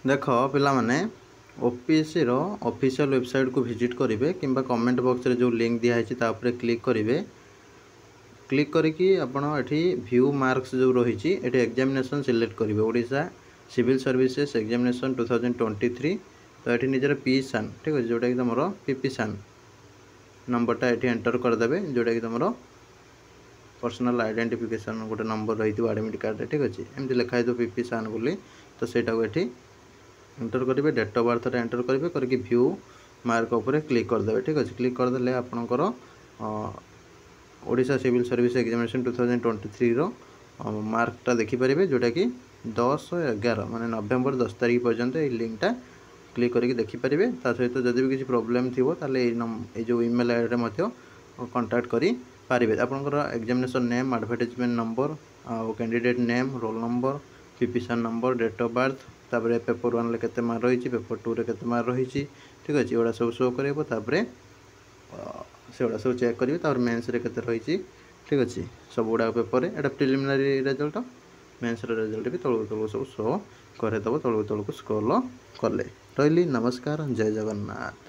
देख पिला माने ओपीएससी रो ऑफिशियल वेबसाइट को विजिट करेंगे कि कमेंट बॉक्स रे जो लिंक दिखाई तापर क्लिक करेंगे। क्लिक करके आपड़ी व्यू मार्क्स जो रही एग्जामिनेशन सिलेक्ट करेंगे ओडिशा सिविल सर्विसेज एग्जामिनेशन 2023। तो ये निजर पीसान ठीक अच्छे जोटा कि तुम पीपीसान नंबरटा ये एंटर करदे जोटा कि तुम पर्सनल आइडेंटिफिकेशन गोटे नंबर रही एडमिट कार्ड ठीक अच्छे एमती लिखाई पीपीसान बोली। तो सेटा ये एंटर करेंगे डेट ऑफ बर्थ एंटर करेंगे करके व्यू मार्क उपर क्लिक करदे ठीक अच्छे। क्लिक करदे आपणकर ओडिशा सिविल सर्विस एग्जामिनेशन 2023 रो मार्कटा देखिपारे जोटा कि 10/11 माने नवेम्बर 10 तारीख पर्यंत ये लिंकटा क्लिक करके देखिपारे। ता सहित जदि भी किसी प्रोब्लेम थी ये जो ईमेल आईडी मध्य कांटेक्ट करि पारिबे। आपनकर examination name advertisement number candidate name roll number पीपीसान नंबर डेट ऑफ बर्थ तापर पेपर 1 रे केते मार्क रही पेपर 2 रे केते मार्क रही ठीक अच्छे एगुड़ा सब शो करेबो। तापर से गुड़ा सब चेक करेंगे तापर मेन्स रे केते रही ठीक अच्छे सब गुड़ा पेपर एटा प्रिलिमिनारी रिजल्ट मेन्स रिजल्ट भी तलू तलू सब शो करदेव तलू तलू स्क्रॉल कले। रही नमस्कार जय जगन्नाथ।